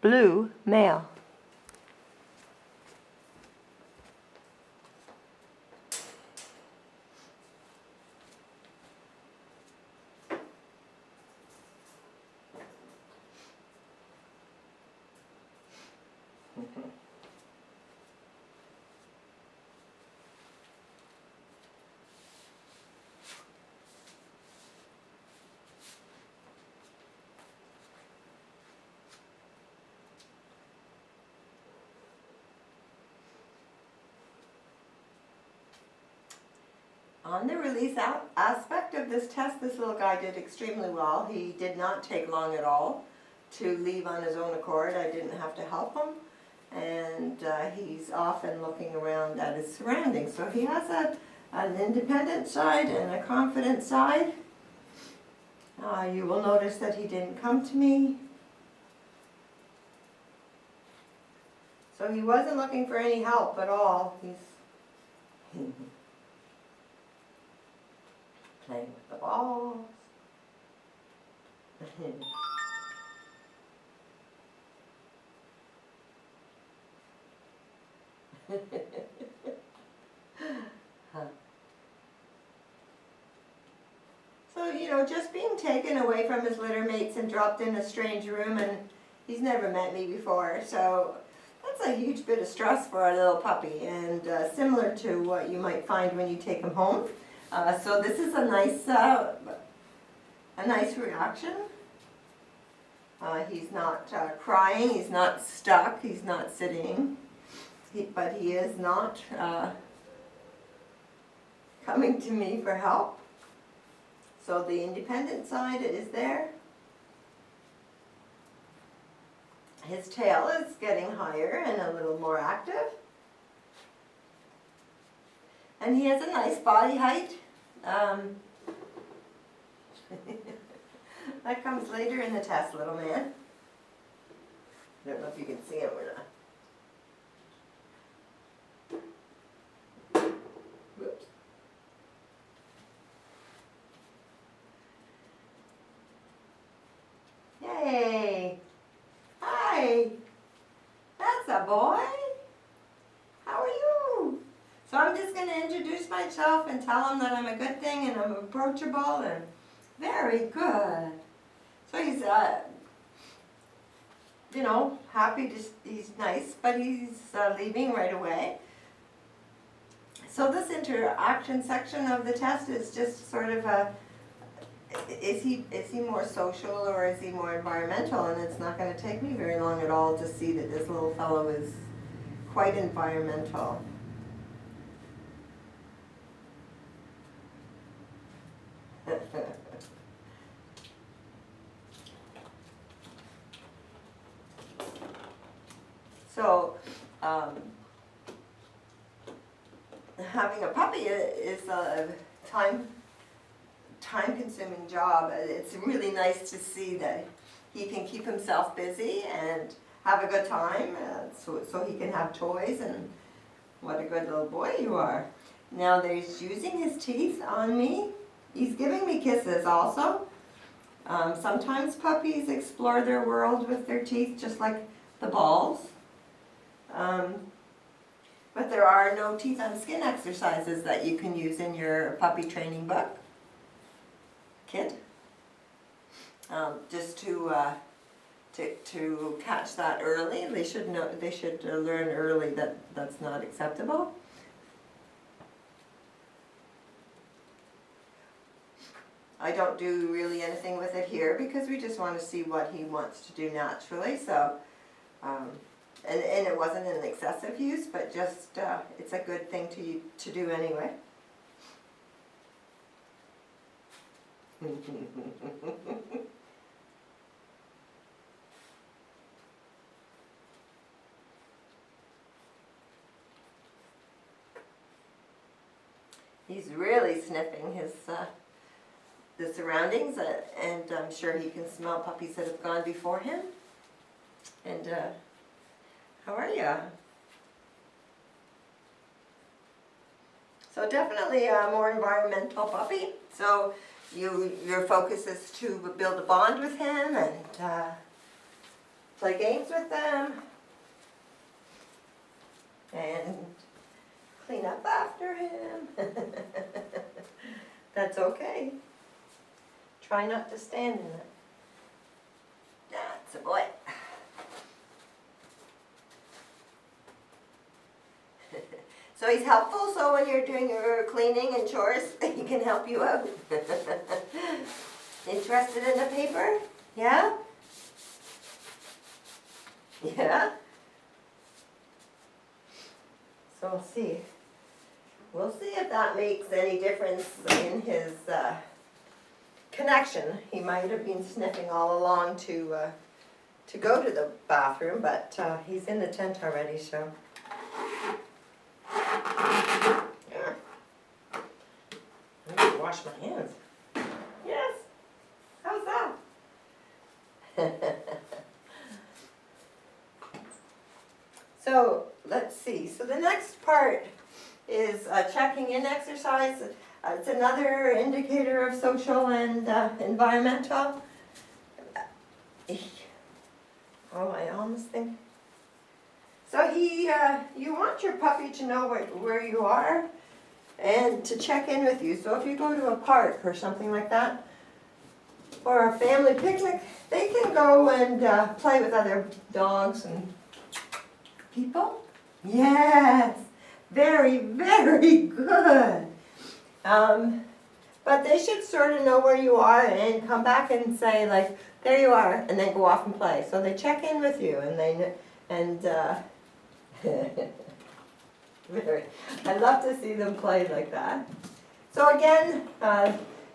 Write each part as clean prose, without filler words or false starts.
blue male. On the release aspect of this test, this little guy did extremely well. He did not take long at all to leave on his own accord. I didn't have to help him. And he's often looking around at his surroundings. So he has an independent side and a confident side. You will notice that he didn't come to me. So he wasn't looking for any help at all. He's playing with the balls. So, you know, just being taken away from his litter mates and dropped in a strange room, and he's never met me before, so that's a huge bit of stress for a little puppy, and similar to what you might find when you take him home. So this is a nice reaction. He's not crying, he's not stuck, he's not sitting, but he is not coming to me for help. So the independent side is there. His tail is getting higher and a little more active. And he has a nice body height. That comes later in the test, little man. I don't know if you can see him or not. Whoops. Yay! Hi! That's a boy! How are you? So I'm just going to introduce myself and tell him that I'm a good thing and I'm approachable and very good. So he's, you know, happy to, he's nice, but he's leaving right away. So this interaction section of the test is just sort of a, is he more social or is he more environmental? And it's not going to take me very long at all to see that this little fellow is quite environmental. So, having a puppy is a time-consuming job. It's really nice to see that he can keep himself busy and have a good time, so he can have toys, and what a good little boy you are. Now he's using his teeth on me. He's giving me kisses also. Sometimes puppies explore their world with their teeth, just like the balls. But there are no teeth on skin exercises that you can use in your puppy training book, kid. Just to catch that early, they should know. They should learn early that that's not acceptable. I don't do really anything with it here because we just want to see what he wants to do naturally. So, and it wasn't an excessive use, but just it's a good thing to do anyway. He's really sniffing his the surroundings, and I'm sure he can smell puppies that have gone before him. And how are you? So definitely a more environmental puppy. So your focus is to build a bond with him and play games with them, and clean up after him. That's okay. Try not to stand in it. That's a boy. So he's helpful, so when you're doing your cleaning and chores, he can help you out. Interested in the paper? Yeah? Yeah? So we'll see. We'll see if that makes any difference in his connection. He might have been sniffing all along to go to the bathroom, but he's in the tent already, so. Yeah. I need to wash my hands. Yes. How's that? So let's see. So the next part is checking in exercise. It's another indicator of social and environmental. Oh, I almost think. So you want your puppy to know where you are and to check in with you. So if you go to a park or something like that, or a family picnic, they can go and play with other dogs and people. Yes, very, very good. But they should sort of know where you are and come back and say, like, there you are, and then go off and play. So they check in with you, and I love to see them play like that. So again,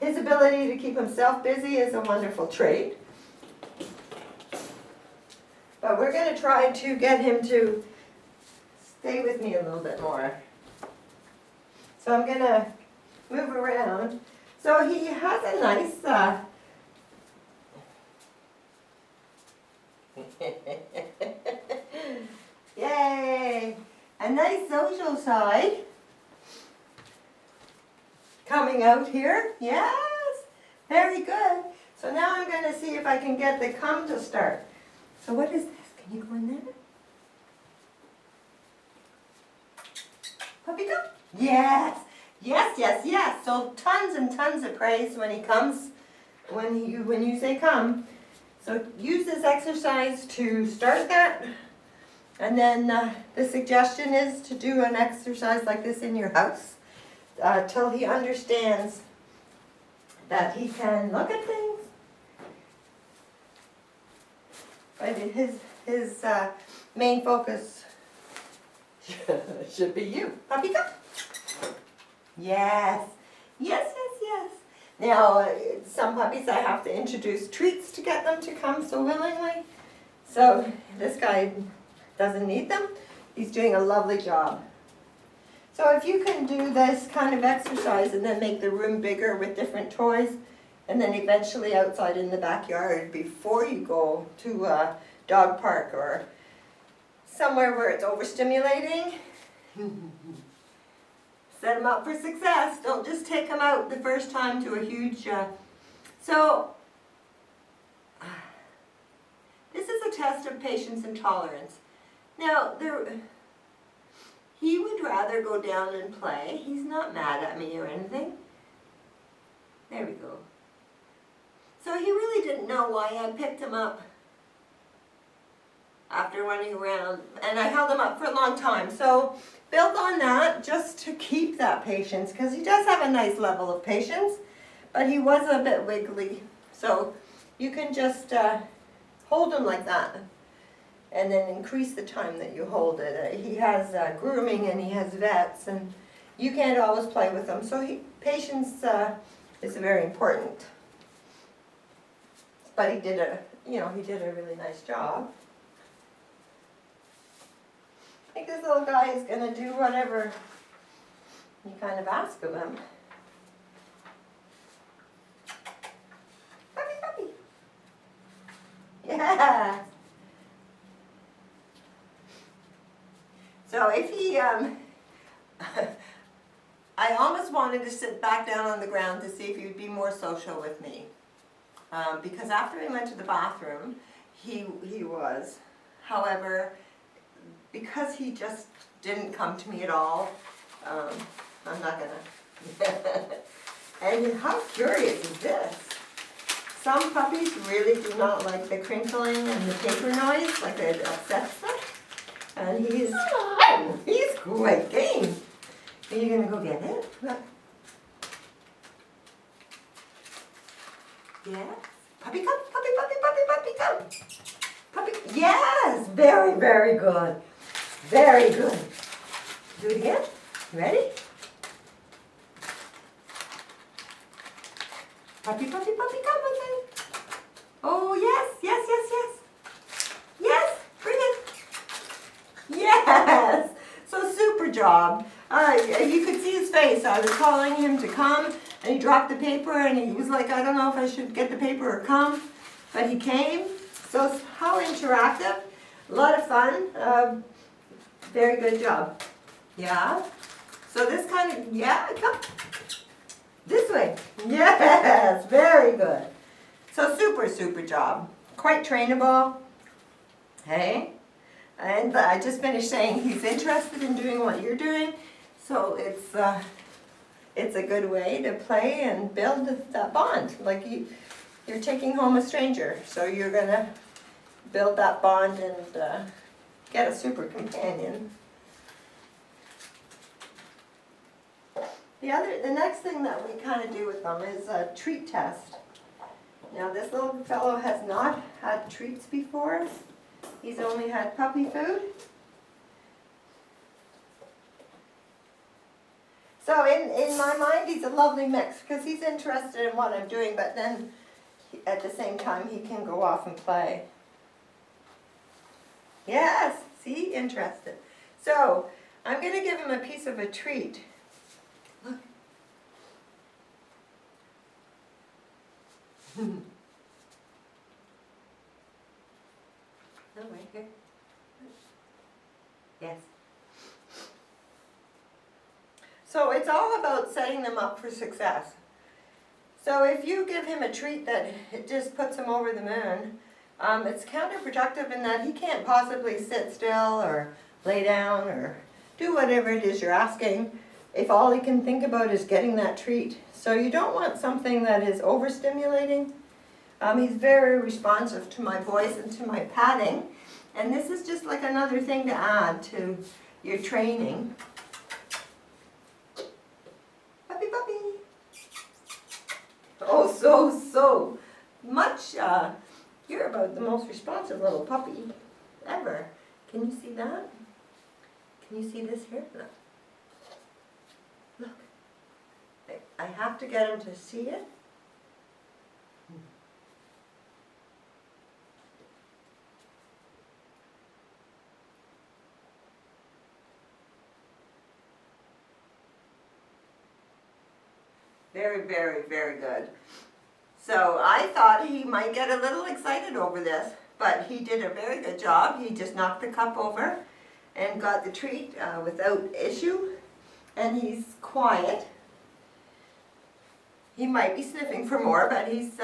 his ability to keep himself busy is a wonderful trait. But we're going to try to get him to stay with me a little bit more. So I'm going to move around. So he has a nice yay! A nice social side coming out here. Yes! Very good. So now I'm going to see if I can get the come to start. So what is this? Can you go in there? Puppy come? Yes! Yes, yes, yes. So tons and tons of praise when he comes, when you say come. So use this exercise to start that. And then the suggestion is to do an exercise like this in your house till he understands that he can look at things. But his main focus should be you. Puppy, come. Yes. Yes, yes, yes. Now, some puppies I have to introduce treats to get them to come so willingly. So this guy doesn't need them. He's doing a lovely job. So if you can do this kind of exercise and then make the room bigger with different toys, and then eventually outside in the backyard before you go to a dog park or somewhere where it's overstimulating, set them up for success. Don't just take them out the first time to a huge... So, this is a test of patience and tolerance. Now, he would rather go down and play. He's not mad at me or anything. There we go. So he really didn't know why I picked him up after running around, and I held him up for a long time. So build on that just to keep that patience, because he does have a nice level of patience, but he was a bit wiggly. So you can just hold him like that and then increase the time that you hold it. He has grooming and he has vets, and you can't always play with him. So patience is very important. But he did a really nice job. I think this little guy is going to do whatever you kind of ask of him. Puppy, puppy. Yeah. So if he, I almost wanted to sit back down on the ground to see if he would be more social with me. Because after he went to the bathroom, he was. However, because he just didn't come to me at all, I'm not gonna. And how curious is this? Some puppies really do not like the crinkling and the paper noise, like it upsets them. And he's quite game. Are you gonna go get it? Look. Yeah. Puppy come, puppy come. Puppy, yes, very, very good. Very good. Do it again. Ready? Puppy, come with me. Oh, yes, yes, yes, yes. Yes, bring it. Yes. So super job. You could see his face. I was calling him to come, and he dropped the paper, and he was like, I don't know if I should get the paper or come. But he came. So how interactive. A lot of fun. Very good job. Yeah. So this kind of, yeah, come. This way. Yes, very good. So super, super job. Quite trainable. Hey? And I just finished saying he's interested in doing what you're doing. So it's a good way to play and build that bond. Like you're taking home a stranger. So you're going to build that bond and get a super companion. The next thing that we kind of do with them is a treat test. Now this little fellow has not had treats before. He's only had puppy food. So in my mind he's a lovely mix because he's interested in what I'm doing, but then at the same time he can go off and play. Yes, see, interested. So I'm going to give him a piece of a treat. Look. Oh, right here. Yes. So it's all about setting them up for success. So if you give him a treat that it just puts him over the moon, it's counterproductive in that he can't possibly sit still or lay down or do whatever it is you're asking if all he can think about is getting that treat. So you don't want something that is overstimulating. He's very responsive to my voice and to my patting. And this is just like another thing to add to your training. Puppy, puppy. Oh, so much. You're about the most responsive little puppy ever. Can you see that? Can you see this here? Look. Look. I have to get him to see it. Very, very, very good. So I thought he might get a little excited over this, but he did a very good job. He just knocked the cup over and got the treat without issue. And he's quiet. He might be sniffing for more, but he's,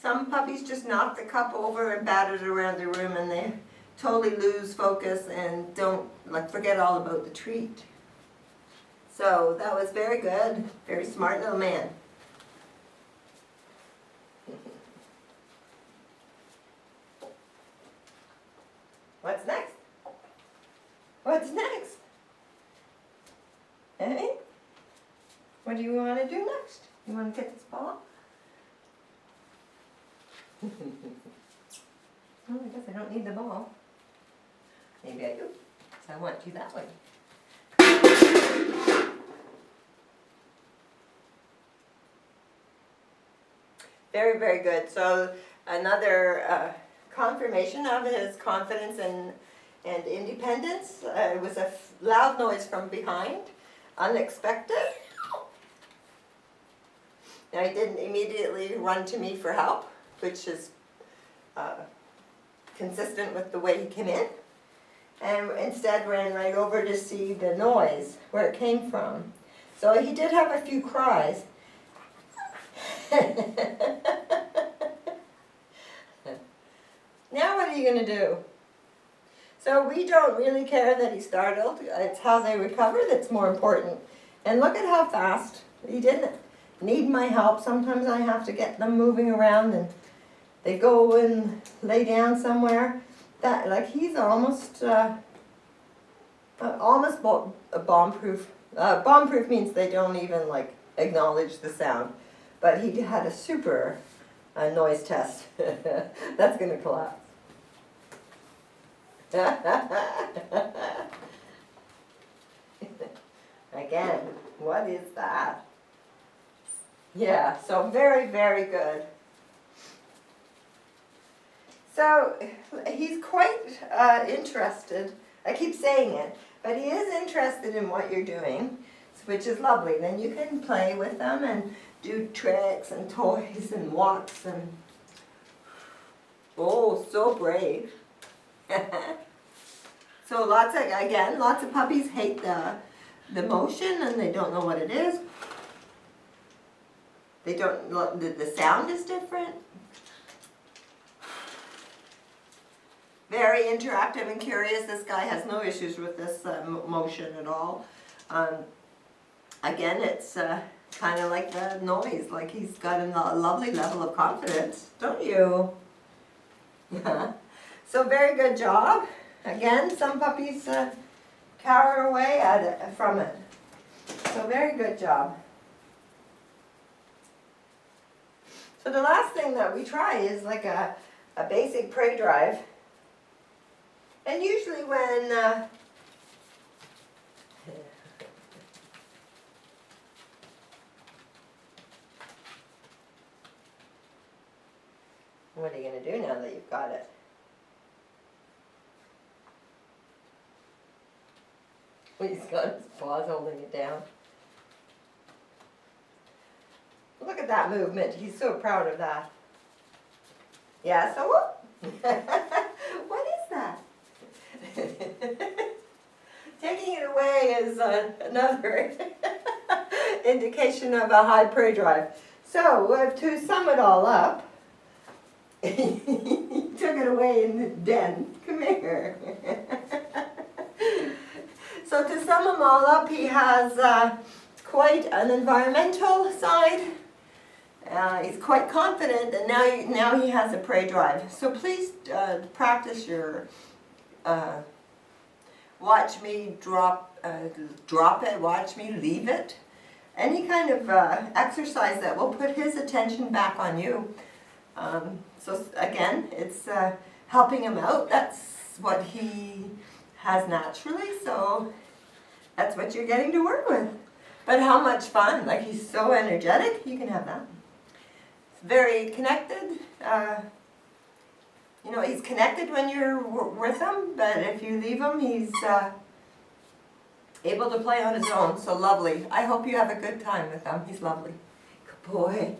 some puppies just knock the cup over and bat it around the room and they totally lose focus and don't, like, forget all about the treat. So that was very good, very smart little man. What's next? What's next? Hey? What do you want to do next? You want to get this ball? Oh, I guess I don't need the ball. Maybe I do. So I want you that way. Very, very good. So another confirmation of his confidence and independence. It was a loud noise from behind, unexpected. Now he didn't immediately run to me for help, which is consistent with the way he came in, and instead ran right over to see the noise, where it came from. So he did have a few cries. are you going to do? So we don't really care that he's startled. It's how they recover that's more important. And look at how fast. He didn't need my help. Sometimes I have to get them moving around and they go and lay down somewhere. That, like, he's almost bomb-proof. Bomb-proof means they don't even like acknowledge the sound. But he had a super noise test. That's going to collapse. Again, what is that? Yeah, so very, very good. So he's quite interested. I keep saying it, but he is interested in what you're doing, which is lovely. Then you can play with them and do tricks and toys and walks and, oh, so brave. So lots of puppies hate the motion and they don't know what it is. They don't, the sound is different. Very interactive and curious. This guy has no issues with this motion at all. Again, it's kind of like the noise, like he's got a lovely level of confidence, don't you? Yeah. So very good job. Again, some puppies cower away from it. So very good job. So the last thing that we try is like a basic prey drive. And usually when what are you going to do now that you've got it? Well, he's got his paws holding it down. Look at that movement. He's so proud of that. Yeah, so what is that? Taking it away is another indication of a high prey drive. So, to sum it all up, he took it away in the den. Come here. So to sum them all up, he has quite an environmental side. He's quite confident, and now he has a prey drive. So please practice your watch me drop it, watch me leave it. Any kind of exercise that will put his attention back on you. So again, it's helping him out. That's what he has naturally, so that's what you're getting to work with. But how much fun. Like, he's so energetic, you can have that. Very connected. You know, he's connected when you're with him, but if you leave him, he's able to play on his own. So lovely. I hope you have a good time with him. He's lovely. Good boy.